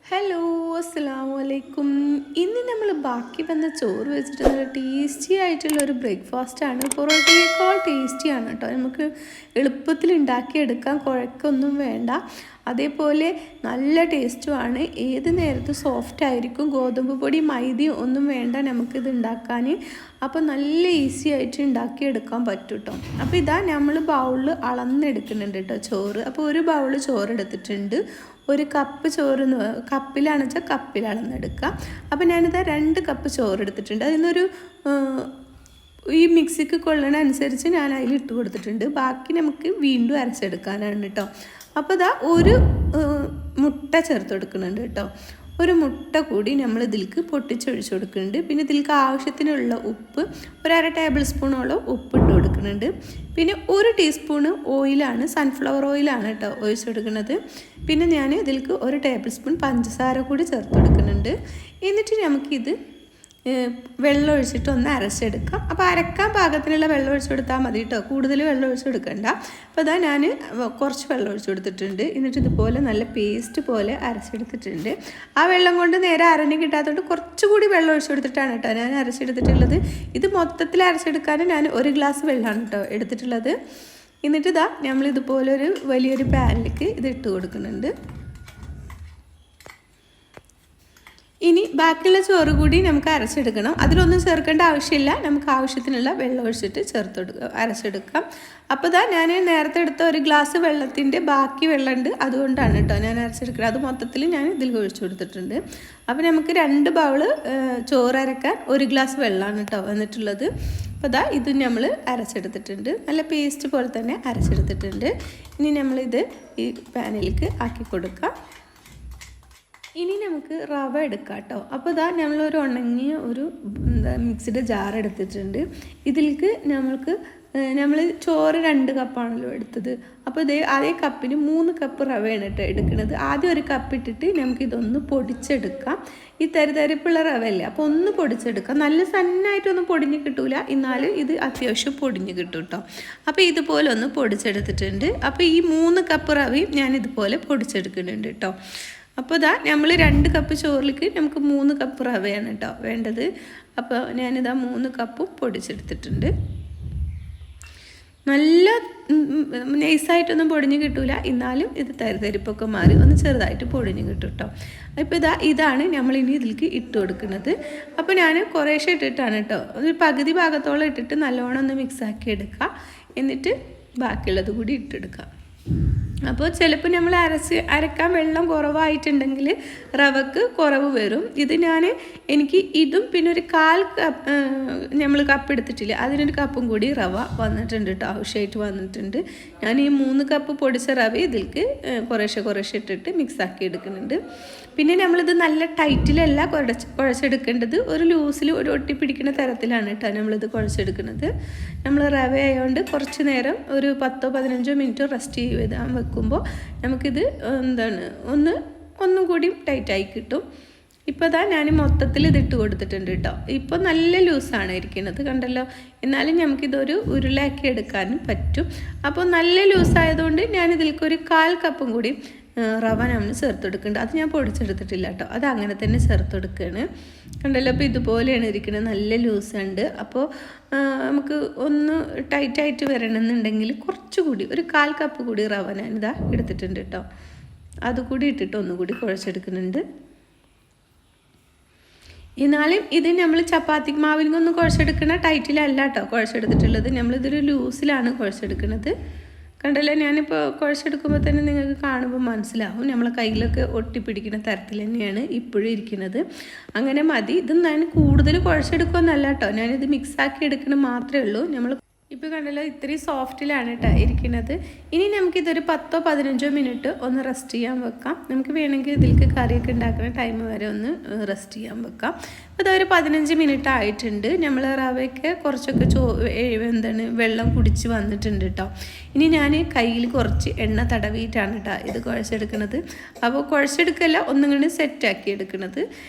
Hello, അസ്സലാമു അലൈക്കും. ഇന്ന് നമ്മൾ ബാക്കി വന്ന ചോറ് വെച്ചിട്ട് നല്ല ടേസ്റ്റി ആയിട്ടുള്ള ഒരു ബ്രേക്ക്ഫാസ്റ്റാണ്. പൊറോട്ടയേക്കാൾ ടേസ്റ്റിയാണ് കേട്ടോ. നമുക്ക് എളുപ്പത്തിൽ ഉണ്ടാക്കിയെടുക്കാം, കുഴക്കൊന്നും വേണ്ട. അതേപോലെ നല്ല ടേസ്റ്റുമാണ്. ഏത് നേരത്തും സോഫ്റ്റ് ആയിരിക്കും. ഗോതമ്പ് പൊടി മൈദയും ഒന്നും വേണ്ട നമുക്കിത് ഉണ്ടാക്കാൻ. അപ്പോൾ നല്ല ഈസി ആയിട്ട് ഉണ്ടാക്കിയെടുക്കാൻ പറ്റും കേട്ടോ. അപ്പോൾ ഇതാ നമ്മൾ ബൗളിൽ അളന്നെടുക്കുന്നുണ്ട് കേട്ടോ ചോറ്. അപ്പോൾ ഒരു ബൗൾ ചോറ് എടുത്തിട്ടുണ്ട്. ഒരു കപ്പ് ചോറ് കപ്പിലാണെന്ന് വെച്ചാൽ കപ്പിൽ അളന്നെടുക്കുക. അപ്പോൾ ഞാനിതാ 2 കപ്പ് ചോറ് എടുത്തിട്ടുണ്ട്. അതിനൊരു ഈ മിക്സിക്ക് കൊള്ളണ അനുസരിച്ച് ഞാൻ അതിൽ ഇട്ട് കൊടുത്തിട്ടുണ്ട്. ബാക്കി നമുക്ക് വീണ്ടും അരച്ചെടുക്കാനാണ് കേട്ടോ. അപ്പോൾ ഇതാ ഒരു മുട്ട ചേർത്ത് കൊടുക്കുന്നുണ്ട് കേട്ടോ. ഒരു മുട്ട കൂടി നമ്മൾ ഇതിലേക്ക് പൊട്ടിച്ചൊഴിച്ച് കൊടുക്കുന്നുണ്ട്. പിന്നെ ഇതിലേക്ക് ആവശ്യത്തിനുള്ള ഉപ്പ്, ഒരു 1/2 ടേബിൾ സ്പൂണോളം ഉപ്പ് ഇട്ട് കൊടുക്കുന്നുണ്ട്. പിന്നെ 1 ടീസ്പൂണ് ഓയിലാണ്, സൺഫ്ലവർ ഓയിലാണ് കേട്ടോ ഒഴിച്ച് കൊടുക്കുന്നത്. പിന്നെ ഞാൻ ഇതിലേക്ക് 1 ടേബിൾ സ്പൂൺ പഞ്ചസാര കൂടി ചേർത്ത് കൊടുക്കുന്നുണ്ട്. എന്നിട്ട് നമുക്കിത് വെള്ളം ഒഴിച്ചിട്ട് ഒന്ന് അരച്ചെടുക്കാം. അപ്പോൾ അരക്കാൻ പാകത്തിനുള്ള വെള്ളം ഒഴിച്ച് കൊടുത്താൽ മതി കേട്ടോ, കൂടുതൽ വെള്ളം ഒഴിച്ച് കൊടുക്കണ്ട. അപ്പോൾ അതാ ഞാൻ കുറച്ച് വെള്ളം ഒഴിച്ച് കൊടുത്തിട്ടുണ്ട്. എന്നിട്ട് ഇതുപോലെ നല്ല പേസ്റ്റ് പോലെ അരച്ചെടുത്തിട്ടുണ്ട്. ആ വെള്ളം കൊണ്ട് നേരെ അരഞ്ഞ് കിട്ടാത്തതുകൊണ്ട് കുറച്ചുകൂടി വെള്ളം ഒഴിച്ച് കൊടുത്തിട്ടാണ് കേട്ടോ ഞാൻ അരച്ചെടുത്തിട്ടുള്ളത്. ഇത് മൊത്തത്തിൽ അരച്ചെടുക്കാൻ ഞാൻ 1 ഗ്ലാസ് വെള്ളമാണ് കേട്ടോ എടുത്തിട്ടുള്ളത്. എന്നിട്ട് ഇതാ നമ്മളിതുപോലൊരു വലിയൊരു പാനിലേക്ക് ഇത് ഇട്ട് കൊടുക്കുന്നുണ്ട്. ഇനി ബാക്കിയുള്ള ചോറ് കൂടി നമുക്ക് അരച്ചെടുക്കണം. അതിലൊന്നും ചേർക്കേണ്ട ആവശ്യമില്ല. നമുക്ക് ആവശ്യത്തിനുള്ള വെള്ളം ഒഴിച്ചിട്ട് അരച്ചെടുക്കാം. അപ്പോൾ ഇതാ ഞാൻ നേരത്തെ എടുത്ത 1 ഗ്ലാസ് വെള്ളത്തിൻ്റെ ബാക്കി വെള്ളമുണ്ട്, അതുകൊണ്ടാണ് കേട്ടോ ഞാൻ അരച്ചെടുക്കുന്നത്. അത് മൊത്തത്തിൽ ഞാൻ ഇതിൽ ഒഴിച്ചു കൊടുത്തിട്ടുണ്ട്. അപ്പോൾ നമുക്ക് 2 ബൗള് ചോറ് അരക്കാൻ 1 ഗ്ലാസ് വെള്ളമാണ് കേട്ടോ വന്നിട്ടുള്ളത്. അപ്പോൾ ഇതാ ഇത് നമ്മൾ അരച്ചെടുത്തിട്ടുണ്ട്. നല്ല പേസ്റ്റ് പോലെ തന്നെ അരച്ചെടുത്തിട്ടുണ്ട്. ഇനി നമ്മളിത് ഈ പാനിലേക്ക് ആക്കി കൊടുക്കാം. ഇനി നമുക്ക് റവ എടുക്കാം കേട്ടോ. അപ്പോൾ ഇതാ നമ്മളൊരു ഉണങ്ങിയ മിക്സിയുടെ ജാർ എടുത്തിട്ടുണ്ട്. ഇതിലേക്ക് നമ്മൾ ചോറ് 2 കപ്പാണല്ലോ എടുത്തത്. അപ്പോൾ അതേ കപ്പിന് 3 കപ്പ് റവയാണ് കേട്ടോ എടുക്കുന്നത്. ആദ്യം 1 കപ്പ് ഇട്ടിട്ട് നമുക്കിതൊന്ന് പൊടിച്ചെടുക്കാം. ഈ തരിതരിപ്പുള്ള റവയല്ലേ, അപ്പോൾ ഒന്ന് പൊടിച്ചെടുക്കാം. നല്ല സന്നായിട്ടൊന്നും പൊടിഞ്ഞ് കിട്ടൂല, എന്നാലും ഇത് അത്യാവശ്യം പൊടിഞ്ഞ് കിട്ടും കേട്ടോ. അപ്പോൾ ഇതുപോലെ ഒന്ന് പൊടിച്ചെടുത്തിട്ടുണ്ട്. അപ്പോൾ ഈ 3 കപ്പ് റവയും ഞാൻ ഇതുപോലെ പൊടിച്ചെടുക്കുന്നുണ്ട് കേട്ടോ. അപ്പോൾ ഇതാ നമ്മൾ 2 കപ്പ് ചോറിലേക്ക് നമുക്ക് 3 കപ്പ് റവയാണ് കേട്ടോ വേണ്ടത്. അപ്പോൾ ഞാനിതാ 3 കപ്പും പൊടിച്ചെടുത്തിട്ടുണ്ട്. നല്ല നൈസായിട്ടൊന്നും പൊടിഞ്ഞ് കിട്ടൂല, എന്നാലും ഇത് തരിതരിപ്പൊക്കെ മാറി ഒന്ന് ചെറുതായിട്ട് പൊടിഞ്ഞ് കിട്ടും കേട്ടോ. അപ്പോൾ ഇതാണ് നമ്മളിനി ഇതിലേക്ക് ഇട്ട് കൊടുക്കുന്നത്. അപ്പോൾ ഞാൻ കുറേശ്ശെ ഇട്ടിട്ടാണ് കേട്ടോ, ഒരു പകുതി ഭാഗത്തോളം ഇട്ടിട്ട് നല്ലോണം ഒന്ന് മിക്സാക്കി എടുക്കുക. എന്നിട്ട് ബാക്കിയുള്ളത് കൂടി ഇട്ടെടുക്കുക. അപ്പോൾ ചിലപ്പോൾ നമ്മൾ അരക്കാൻ വെള്ളം കുറവായിട്ടുണ്ടെങ്കിൽ റവക്ക് കുറവ് വരും. എനിക്ക് ഇതും പിന്നെ ഒരു 1/4 കപ്പ് നമ്മൾ കപ്പ് എടുത്തിട്ടില്ല, അതിനൊരു കപ്പും കൂടി റവ വന്നിട്ടുണ്ട് കേട്ടോ, ആവശ്യമായിട്ട് വന്നിട്ടുണ്ട്. ഞാൻ ഈ 3 കപ്പ് പൊടിച്ച റവ ഇതിലേക്ക് കുറേശ്ശെ ഇട്ടിട്ട് മിക്സാക്കി എടുക്കുന്നുണ്ട്. പിന്നെ നമ്മളിത് നല്ല ടൈറ്റിലല്ല കുഴച്ചെടുക്കേണ്ടത്, ഒരു ലൂസിൽ ഒരു ഒട്ടിപ്പിടിക്കുന്ന തരത്തിലാണ് കേട്ടോ നമ്മളിത് കുഴച്ചെടുക്കുന്നത്. നമ്മൾ റവ ആയതുകൊണ്ട് കുറച്ച് നേരം ഒരു 10-15 മിനിറ്റ് റെസ്റ്റ് ചെയ്താൽ വെക്കുമ്പോൾ നമുക്കിത് ഒന്നും കൂടി ടൈറ്റായി കിട്ടും. ഇപ്പോൾ ഇതാ ഞാൻ മൊത്തത്തിൽ ഇതിട്ട് കൊടുത്തിട്ടുണ്ട് കേട്ടോ. ഇപ്പോൾ നല്ല ലൂസാണ് ഇരിക്കുന്നത്, കണ്ടല്ലോ. എന്നാലും നമുക്കിതൊരു ഉരുളയാക്കി എടുക്കാനും പറ്റും. അപ്പോൾ നല്ല ലൂസായതുകൊണ്ട് ഞാൻ ഇതിലേക്കൊരു 1/4 കപ്പും കൂടി റവ നമ്മൾ ചേർത്ത് കൊടുക്കുന്നുണ്ട്. അത് ഞാൻ പൊടിച്ചെടുത്തിട്ടില്ല കേട്ടോ, അത് അങ്ങനെ തന്നെ ചേർത്ത് കൊടുക്കുകയാണ്. കണ്ടല്ലോ, അപ്പോൾ ഇതുപോലെയാണ് ഇരിക്കുന്നത്, നല്ല ലൂസുണ്ട്. അപ്പോൾ നമുക്ക് ഒന്ന് ടൈറ്റായിട്ട് വരണമെന്നുണ്ടെങ്കിൽ കുറച്ചുകൂടി ഒരു 1/4 കപ്പ് കൂടി റവ ഞാനിതാ എടുത്തിട്ടുണ്ട് കേട്ടോ. അതുകൂടി ഇട്ടിട്ട് ഒന്നുകൂടി കുഴച്ചെടുക്കുന്നുണ്ട്. എന്നാലും ഇത് നമ്മൾ ചപ്പാത്തി മാവിനൊന്നും കുഴച്ചെടുക്കണ ടൈറ്റിലല്ല കേട്ടോ കുഴച്ചെടുത്തിട്ടുള്ളത്, നമ്മളിതൊരു ലൂസിലാണ് കുഴച്ചെടുക്കുന്നത്. കണ്ടല്ലോ, ഞാനിപ്പോൾ കുഴച്ചെടുക്കുമ്പോൾ തന്നെ നിങ്ങൾക്ക് കാണുമ്പോൾ മനസ്സിലാവും നമ്മളെ കയ്യിലൊക്കെ ഒട്ടിപ്പിടിക്കുന്ന തരത്തിൽ തന്നെയാണ് ഇപ്പോഴും ഇരിക്കുന്നത്. അങ്ങനെ മതി. ഇത് ഞാൻ കൂടുതൽ കുഴച്ചെടുക്കുമെന്നല്ല കേട്ടോ, ഞാനിത് മിക്സാക്കി എടുക്കണം മാത്രമേ ഉള്ളൂ. ഇപ്പോൾ കണ്ടല്ലോ, ഇത്രയും സോഫ്റ്റിലാണ് കേട്ടോ ഇരിക്കുന്നത്. ഇനി നമുക്കിതൊരു 10-15 മിനിറ്റ് ഒന്ന് റെസ്റ്റ് ചെയ്യാൻ വെക്കാം. നമുക്ക് വേണമെങ്കിൽ ഇതിലേക്ക് കറിയൊക്കെ ഉണ്ടാക്കുന്ന ടൈം വരെ ഒന്ന് റെസ്റ്റ് ചെയ്യാൻ വെക്കാം. അപ്പോൾ ഇതൊരു 15 മിനിറ്റ് ആയിട്ടുണ്ട്. നമ്മൾ റവയൊക്കെ കുറച്ചൊക്കെ വെള്ളം കുടിച്ച് വന്നിട്ടുണ്ട് കേട്ടോ. ഇനി ഞാൻ കയ്യിൽ കുറച്ച് എണ്ണ തടവിയിട്ടാണ് കേട്ടോ ഇത് കുഴച്ചെടുക്കുന്നത്. അപ്പോൾ കുഴച്ചെടുക്കല്ല, ഒന്നുകൂടി സെറ്റാക്കി എടുക്കുന്നത്.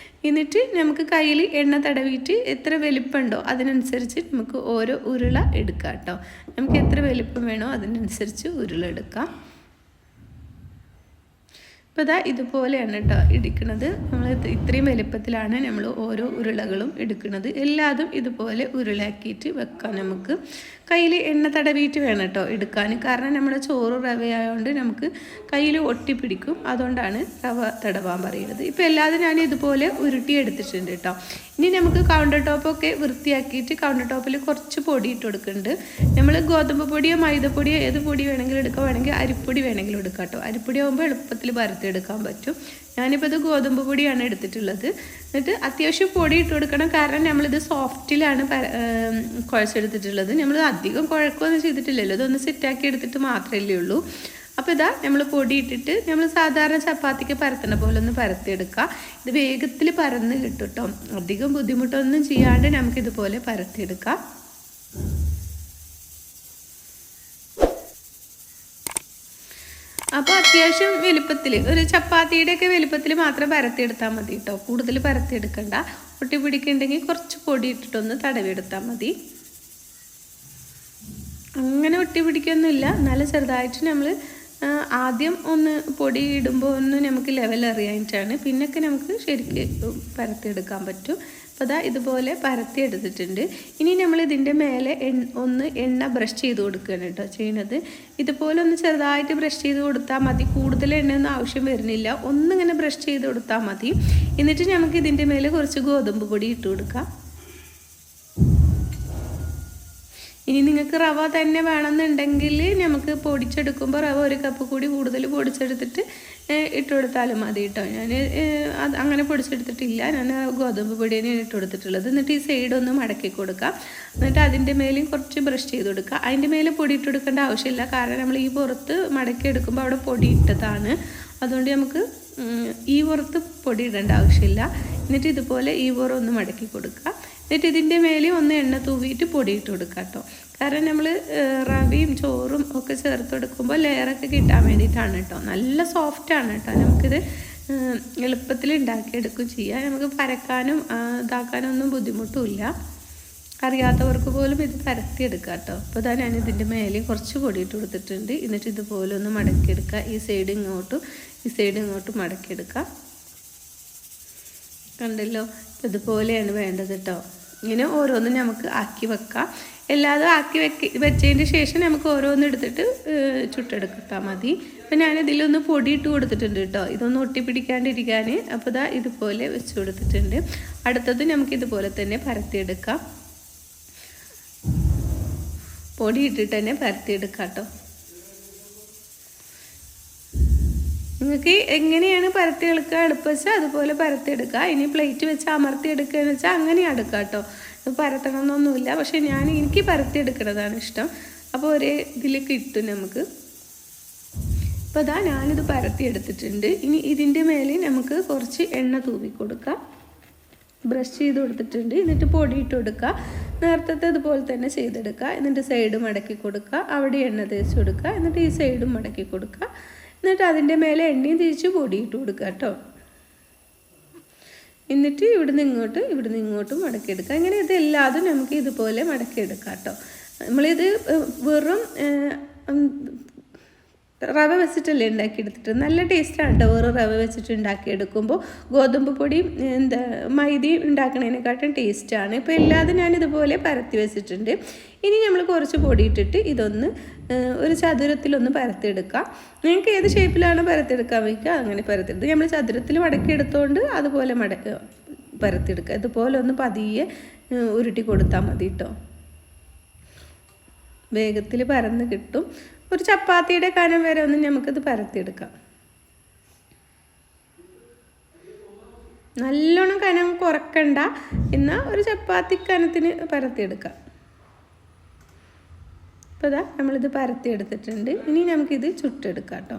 എന്നിട്ട് നമുക്ക് കയ്യിൽ എണ്ണ തടവിയിട്ട് എത്ര വലിപ്പമുണ്ടോ അതിനനുസരിച്ച് നമുക്ക് ഓരോ ഉരുള എടുക്കാം കേട്ടോ. നമുക്ക് എത്ര വലിപ്പം വേണോ അതിനനുസരിച്ച് ഉരുള എടുക്കാം. അപ്പോൾ ഇതാ ഇതുപോലെയാണ് കേട്ടോ ഇടിക്കുന്നത്. നമ്മൾ ഇത്രയും വലുപ്പത്തിലാണ് നമ്മൾ ഓരോ ഉരുളകളും എടുക്കുന്നത്. എല്ലാതും ഇതുപോലെ ഉരുളാക്കിയിട്ട് വെക്കാം. നമുക്ക് കയ്യിൽ എണ്ണ തടവിയിട്ട് വേണം കേട്ടോ എടുക്കാൻ. കാരണം നമ്മുടെ ചോറ് റവയായതുകൊണ്ട് നമുക്ക് കയ്യിൽ ഒട്ടിപ്പിടിക്കും. അതുകൊണ്ടാണ് റവ തടവാൻ പറയുന്നത്. ഇപ്പോൾ എല്ലാതും ഞാൻ ഇതുപോലെ ഉരുട്ടി എടുത്തിട്ടുണ്ട് കേട്ടോ. ഇനി നമുക്ക് കൗണ്ടർ ടോപ്പൊക്കെ വൃത്തിയാക്കിയിട്ട് കൗണ്ടർ ടോപ്പിൽ കുറച്ച് പൊടി ഇട്ട് കൊടുക്കുന്നുണ്ട്. നമ്മൾ ഗോതമ്പ് പൊടിയോ മൈദപ്പൊടിയോ ഏത് പൊടി വേണമെങ്കിലും എടുക്കുക, വേണമെങ്കിൽ അരിപ്പൊടി വേണമെങ്കിലും എടുക്കാം കേട്ടോ. അരിപ്പൊടി ആകുമ്പോൾ എളുപ്പത്തിൽ പരത്തിയെടുക്കാൻ പറ്റും. ഞാനിപ്പോൾ ഇത് ഗോതമ്പ് പൊടിയാണ് എടുത്തിട്ടുള്ളത്. എന്നിട്ട് അത്യാവശ്യം പൊടി ഇട്ട് കൊടുക്കണം. കാരണം നമ്മളിത് സോഫ്റ്റിലാണ് കുഴച്ചെടുത്തിട്ടുള്ളത്. നമ്മൾ അധികം കുഴക്കുകയൊന്നും ചെയ്തിട്ടില്ലല്ലോ, ഇതൊന്ന് സെറ്റാക്കി എടുത്തിട്ട് മാത്രമല്ലേ ഉള്ളൂ. അപ്പോൾ ഇതാ നമ്മൾ പൊടി ഇട്ടിട്ട് നമ്മൾ സാധാരണ ചപ്പാത്തിക്ക് പരത്തണ പോലെ ഒന്ന് പരത്തിയെടുക്കുക. ഇത് വേഗത്തിൽ പരന്ന് കിട്ടും കേട്ടോ. അധികം ബുദ്ധിമുട്ടൊന്നും ചെയ്യാണ്ട് നമുക്കിതുപോലെ പരത്തിയെടുക്കാം. അപ്പോൾ അത്യാവശ്യം വലുപ്പത്തിൽ ഒരു ചപ്പാത്തിയുടെയൊക്കെ വലുപ്പത്തിൽ മാത്രം പരത്തിയെടുത്താൽ മതി കേട്ടോ. കൂടുതൽ പരത്തിയെടുക്കണ്ട. ഒട്ടി പിടിക്കുന്നുണ്ടെങ്കിൽ കുറച്ച് പൊടി ഇട്ടിട്ടൊന്ന് തടവിയെടുത്താൽ മതി. അങ്ങനെ ഒട്ടി പിടിക്കൊന്നുമില്ല, എന്നാലും ചെറുതായിട്ട് നമ്മൾ ആദ്യം ഒന്ന് പൊടി ഇടുമ്പോൾ ഒന്ന് നമുക്ക് ലെവൽ അറിയാനായിട്ടാണ്. പിന്നൊക്കെ നമുക്ക് ശരിക്കും പരത്തിയെടുക്കാൻ പറ്റും. അപ്പോൾ അതാ ഇതുപോലെ പരത്തി എടുത്തിട്ടുണ്ട്. ഇനി നമ്മൾ ഇതിൻ്റെ മേലെ ഒന്ന് എണ്ണ ബ്രഷ് ചെയ്ത് കൊടുക്കുകയാണ് കേട്ടോ ചെയ്യുന്നത്. ഇതുപോലെ ഒന്ന് ചെറുതായിട്ട് ബ്രഷ് ചെയ്ത് കൊടുത്താൽ മതി. കൂടുതൽ എണ്ണയൊന്നും ആവശ്യം വരുന്നില്ല. ഒന്നിങ്ങനെ ബ്രഷ് ചെയ്ത് കൊടുത്താൽ മതി. എന്നിട്ട് നമുക്ക് ഇതിൻ്റെ മേലെ കുറച്ച് ഗോതമ്പ് പൊടി ഇട്ട് കൊടുക്കാം. ഇനി നിങ്ങൾക്ക് റവ തന്നെ വേണമെന്നുണ്ടെങ്കിൽ നമുക്ക് പൊടിച്ചെടുക്കുമ്പോൾ റവ 1 കപ്പ് കൂടി കൂടുതൽ പൊടിച്ചെടുത്തിട്ട് ഇട്ട് കൊടുത്താലും മതി കേട്ടോ. ഞാൻ അത് അങ്ങനെ പൊടിച്ചെടുത്തിട്ടില്ല, ഞാൻ ഗോതമ്പ് പൊടി തന്നെയാണ് ഇട്ട് കൊടുത്തിട്ടുള്ളത്. എന്നിട്ട് ഈ സൈഡൊന്ന് മടക്കി കൊടുക്കുക. എന്നിട്ട് അതിൻ്റെ മേലെയും കുറച്ച് ബ്രഷ് ചെയ്ത് കൊടുക്കുക. അതിൻ്റെ മേലെ പൊടി ഇട്ട് കൊടുക്കേണ്ട ആവശ്യമില്ല, കാരണം നമ്മൾ ഈ പുറത്ത് മടക്കി എടുക്കുമ്പോൾ അവിടെ പൊടി ഇട്ടതാണ്. അതുകൊണ്ട് നമുക്ക് ഈ പുറത്ത് പൊടി ഇടേണ്ട ആവശ്യമില്ല. എന്നിട്ട് ഇതുപോലെ ഈ പുറം ഒന്ന് മടക്കി കൊടുക്കുക. എന്നിട്ട് ഇതിൻ്റെ മേലെ ഒന്ന് എണ്ണ തൂവിയിട്ട് പൊടിയിട്ട് കൊടുക്കുക കേട്ടോ. കാരണം നമ്മൾ റവയും ചോറും ഒക്കെ ചേർത്ത് കൊടുക്കുമ്പോൾ ലെയറൊക്കെ കിട്ടാൻ വേണ്ടിയിട്ടാണ് കേട്ടോ. നല്ല സോഫ്റ്റാണ് കേട്ടോ. നമുക്കിത് എളുപ്പത്തിൽ ഉണ്ടാക്കിയെടുക്കുകയും ചെയ്യാം. നമുക്ക് പരക്കാനും ഇതാക്കാനും ഒന്നും ബുദ്ധിമുട്ടുമില്ല. അറിയാത്തവർക്ക് പോലും ഇത് പരത്തിയെടുക്കാം കേട്ടോ. അപ്പോൾ ഇതാ ഞാൻ ഇതിൻ്റെ മേലെ കുറച്ച് പൊടിയിട്ട് കൊടുത്തിട്ടുണ്ട്. എന്നിട്ട് ഇതുപോലെ ഒന്ന് മടക്കിയെടുക്കുക. ഈ സൈഡ് ഇങ്ങോട്ടും മടക്കിയെടുക്കുക. കണ്ടല്ലോ, ഇതുപോലെയാണ് വേണ്ടത് കേട്ടോ. ഇങ്ങനെ ഓരോന്നും നമുക്ക് ആക്കി വെക്കാം. എല്ലാതും ആക്കി വെച്ചതിന് ശേഷം നമുക്ക് ഓരോന്നും എടുത്തിട്ട് ചുട്ടെടുത്താൽ മതി. അപ്പം ഞാനിതിലൊന്ന് പൊടി ഇട്ട് കൊടുത്തിട്ടുണ്ട് കേട്ടോ, ഇതൊന്നും ഒട്ടിപ്പിടിക്കാണ്ടിരിക്കാൻ. അപ്പോൾ ഇതാ ഇതുപോലെ വെച്ച് കൊടുത്തിട്ടുണ്ട്. അടുത്തത് നമുക്കിതുപോലെ തന്നെ പരത്തിയെടുക്കാം. പൊടി ഇട്ടിട്ട് തന്നെ പരത്തിയെടുക്കാം കേട്ടോ. നിങ്ങൾക്ക് എങ്ങനെയാണ് പരത്തിയെടുക്കുക എളുപ്പം വെച്ചാൽ അതുപോലെ പരത്തിയെടുക്കുക. ഇനി പ്ലേറ്റ് വെച്ച് അമർത്തിയെടുക്കുകയെന്ന് വെച്ചാൽ അങ്ങനെ എടുക്കുക കേട്ടോ. പരത്തണമെന്നൊന്നുമില്ല, പക്ഷേ എനിക്ക് പരത്തിയെടുക്കുന്നതാണ് ഇഷ്ടം. അപ്പോൾ ഒരേ ഇതിൽ കിട്ടും നമുക്ക്. അപ്പോൾ അതാ ഞാനിത് പരത്തിയെടുത്തിട്ടുണ്ട്. ഇനി ഇതിൻ്റെ മേലെ നമുക്ക് കുറച്ച് എണ്ണ തൂവി കൊടുക്കാം. ബ്രഷ് ചെയ്ത് കൊടുത്തിട്ടുണ്ട്. എന്നിട്ട് പൊടി ഇട്ട് കൊടുക്കുക. നേരത്തെ അതുപോലെ തന്നെ ചെയ്തെടുക്കുക. എന്നിട്ട് സൈഡ് മടക്കി കൊടുക്കുക. അവിടെ എണ്ണ തേച്ച് കൊടുക്കുക. എന്നിട്ട് ഈ സൈഡും മടക്കി കൊടുക്കുക. എന്നിട്ട് അതിൻ്റെ മേലെ എണ്ണയും തേച്ച് പൊടിയിട്ട് കൊടുക്കുക കേട്ടോ. എന്നിട്ട് ഇവിടുന്ന് ഇങ്ങോട്ടും മടക്കിയെടുക്കുക. അങ്ങനെ ഇതെല്ലാതും നമുക്ക് ഇതുപോലെ മടക്കിയെടുക്കാം കേട്ടോ. നമ്മളിത് വെറും റവ വെച്ചിട്ടല്ലേ ഉണ്ടാക്കിയെടുത്തിട്ട് നല്ല ടേസ്റ്റാണ് കേട്ടോ. വെറും റവ വെച്ചിട്ട് ഉണ്ടാക്കിയെടുക്കുമ്പോൾ ഗോതമ്പ് പൊടിയും മൈദയും ഉണ്ടാക്കുന്നതിനെക്കാട്ടും ടേസ്റ്റാണ്. ഇപ്പോൾ എല്ലാതും ഞാൻ ഇതുപോലെ പരത്തി വെച്ചിട്ടുണ്ട്. ഇനി നമ്മൾ കുറച്ച് പൊടി ഇട്ടിട്ട് ഇതൊന്ന് ഒരു ചതുരത്തിലൊന്ന് പരത്തിയെടുക്കാം. നിങ്ങൾക്ക് ഏത് ഷേപ്പിലാണ് പരത്തിയെടുക്കാൻ വയ്ക്കുക അങ്ങനെ പരത്തിയെടുത്ത് നമ്മൾ ചതുരത്തിൽ മടക്കിയെടുത്തുകൊണ്ട് അതുപോലെ പരത്തിയെടുക്കുക. ഇതുപോലെ ഒന്ന് പതിയെ ഉരുട്ടി കൊടുത്താൽ മതി കേട്ടോ. വേഗത്തിൽ പരന്ന് കിട്ടും. ഒരു ചപ്പാത്തിയുടെ കനം വരെ ഒന്ന് നമുക്കിത് പരത്തിയെടുക്കാം. നല്ലോണം കനം കുറക്കണ്ട, എന്നാൽ ഒരു ചപ്പാത്തി കനത്തിന് പരത്തിയെടുക്കാം. അപ്പോൾ ഇതാ നമ്മളിത് പരത്തിയെടുത്തിട്ടുണ്ട്. ഇനി നമുക്കിത് ചുട്ടെടുക്കാം കേട്ടോ.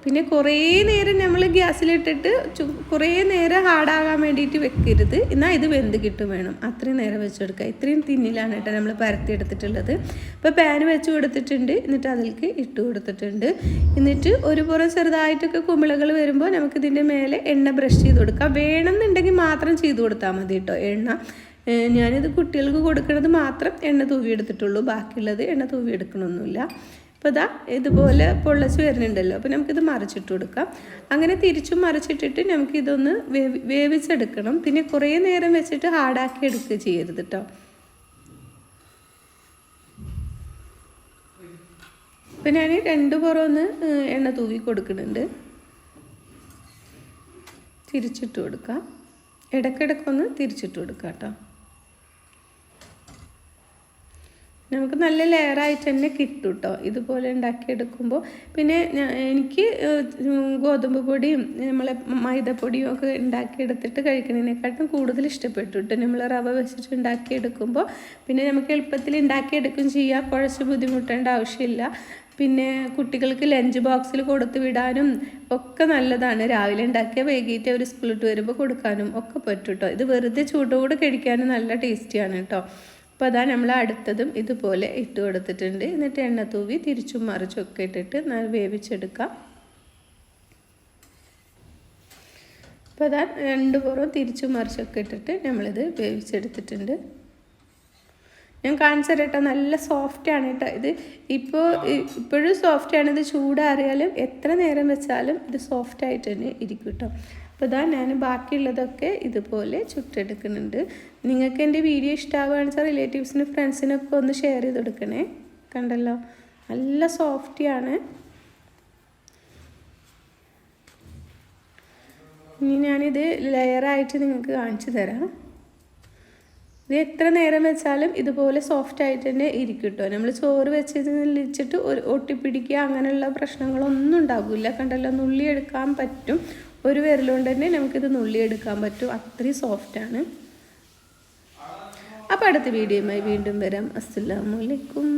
പിന്നെ കുറേ നേരം നമ്മൾ ഗ്യാസിലിട്ടിട്ട് കുറേ നേരം ഹാർഡാകാൻ വേണ്ടിയിട്ട് വെക്കരുത്. എന്നാൽ ഇത് വെന്ത് കിട്ടും വേണം. അത്രയും നേരം വെച്ചെടുക്കുക. ഇത്രയും തിന്നിലാണ് കേട്ടോ നമ്മൾ പരത്തിയെടുത്തിട്ടുള്ളത്. അപ്പോൾ പാൻ വെച്ച് കൊടുത്തിട്ടുണ്ട്. എന്നിട്ട് അതിലേക്ക് ഇട്ട് കൊടുത്തിട്ടുണ്ട്. എന്നിട്ട് ഒരു പുറം ചെറുതായിട്ടൊക്കെ കുമിളകൾ വരുമ്പോൾ നമുക്കിതിൻ്റെ മേലെ എണ്ണ ബ്രഷ് ചെയ്ത് കൊടുക്കാം. വേണമെന്നുണ്ടെങ്കിൽ മാത്രം ചെയ്ത് കൊടുത്താൽ മതി കേട്ടോ എണ്ണ. ഞാനിത് കുട്ടികൾക്ക് കൊടുക്കുന്നത് മാത്രം എണ്ണ തൂവി എടുത്തിട്ടുള്ളൂ. ബാക്കിയുള്ളത് എണ്ണ തൂവി എടുക്കണമൊന്നുമില്ല. അപ്പോൾ ഇതാ ഇതുപോലെ പൊള്ളച്ച് വരുന്നുണ്ടല്ലോ. അപ്പോൾ നമുക്കിത് മറിച്ചിട്ട് കൊടുക്കാം. അങ്ങനെ തിരിച്ചും മറിച്ചിട്ടിട്ട് നമുക്കിതൊന്ന് വേവിച്ചെടുക്കണം. പിന്നെ കുറേ നേരം വെച്ചിട്ട് ഹാർഡാക്കി എടുക്കുക ചെയ്യരുത് കേട്ടോ. അപ്പോൾ ഞാൻ 2 പുറം ഒന്ന് എണ്ണ തൂവി കൊടുക്കുന്നുണ്ട്. തിരിച്ചിട്ട് കൊടുക്കാം. ഇടയ്ക്കിടയ്ക്കൊന്ന് തിരിച്ചിട്ട് കൊടുക്കാം കേട്ടോ. നമുക്ക് നല്ല ലെയറായിട്ട് തന്നെ കിട്ടും കേട്ടോ ഇതുപോലെ ഉണ്ടാക്കിയെടുക്കുമ്പോൾ. പിന്നെ എനിക്ക് ഗോതമ്പ് പൊടിയും നമ്മളെ മൈദപ്പൊടിയും ഒക്കെ ഉണ്ടാക്കിയെടുത്തിട്ട് കഴിക്കുന്നതിനെക്കാട്ടും കൂടുതൽ ഇഷ്ടപ്പെട്ടു കേട്ടോ നമ്മൾ റവ വെച്ചിട്ട് ഉണ്ടാക്കിയെടുക്കുമ്പോൾ. പിന്നെ നമുക്ക് എളുപ്പത്തിൽ ഉണ്ടാക്കിയെടുക്കുകയും ചെയ്യാം, കുഴച്ച് ബുദ്ധിമുട്ടേണ്ട ആവശ്യമില്ല. പിന്നെ കുട്ടികൾക്ക് ലഞ്ച് ബോക്സിൽ കൊടുത്ത് വിടാനും ഒക്കെ നല്ലതാണ്. രാവിലെ ഉണ്ടാക്കിയ വൈകിട്ട് അവർ സ്കൂളിട്ട് വരുമ്പോൾ കൊടുക്കാനും ഒക്കെ പറ്റും കേട്ടോ. ഇത് വെറുതെ ചൂടോടെ കഴിക്കാനും നല്ല ടേസ്റ്റിയാണ് കേട്ടോ. അപ്പോൾ അതാ നമ്മൾ അടുത്തതും ഇതുപോലെ ഇട്ട് കൊടുത്തിട്ടുണ്ട്. എന്നിട്ട് എണ്ണ തൂവി തിരിച്ചും മറിച്ചൊക്കെ ഇട്ടിട്ട് വേവിച്ചെടുക്കാം. അപ്പോൾ അതാ 2 പുറവും തിരിച്ചും മറിച്ചൊക്കെ ഇട്ടിട്ട് നമ്മളിത് വേവിച്ചെടുത്തിട്ടുണ്ട്. ഞാൻ കാണിച്ചു തരട്ടോ, നല്ല സോഫ്റ്റാണ് കേട്ടോ ഇത്. ഇപ്പോഴും സോഫ്റ്റാണ്. ഇത് ചൂടാറിയാലും എത്ര നേരം വെച്ചാലും ഇത് സോഫ്റ്റായിട്ട് തന്നെ ഇരിക്കും കേട്ടോ. അപ്പോൾ ഇതാ ഞാൻ ബാക്കിയുള്ളതൊക്കെ ഇതുപോലെ ചുട്ടെടുക്കുന്നുണ്ട്. നിങ്ങൾക്ക് എൻ്റെ വീഡിയോ ഇഷ്ടമാവുകയാണെന്ന് വെച്ചാൽ റിലേറ്റീവ്സിനും ഫ്രണ്ട്സിനൊക്കെ ഒന്ന് ഷെയർ ചെയ്ത് കൊടുക്കണേ. കണ്ടല്ലോ നല്ല സോഫ്റ്റിയാണ്. ഇനി ഞാനിത് ലെയറായിട്ട് നിങ്ങൾക്ക് കാണിച്ചു തരാം. ഇത് എത്ര നേരം വെച്ചാലും ഇതുപോലെ സോഫ്റ്റായിട്ട് തന്നെ ഇരിക്കും കേട്ടോ. നമ്മൾ ചോറ് വെച്ചിട്ട് ഒട്ടിപ്പിടിക്കുക അങ്ങനെയുള്ള പ്രശ്നങ്ങളൊന്നും ഉണ്ടാകില്ല. കണ്ടല്ലോ നുള്ളിയെടുക്കാൻ പറ്റും. ഒരു വിരലുകൊണ്ട് തന്നെ നമുക്കിത് നുള്ളിയെടുക്കാൻ പറ്റും. അത്രയും സോഫ്റ്റാണ്. അപ്പോൾ അടുത്ത വീഡിയോയുമായി വീണ്ടും വരാം. അസ്സലാമു അലൈക്കും.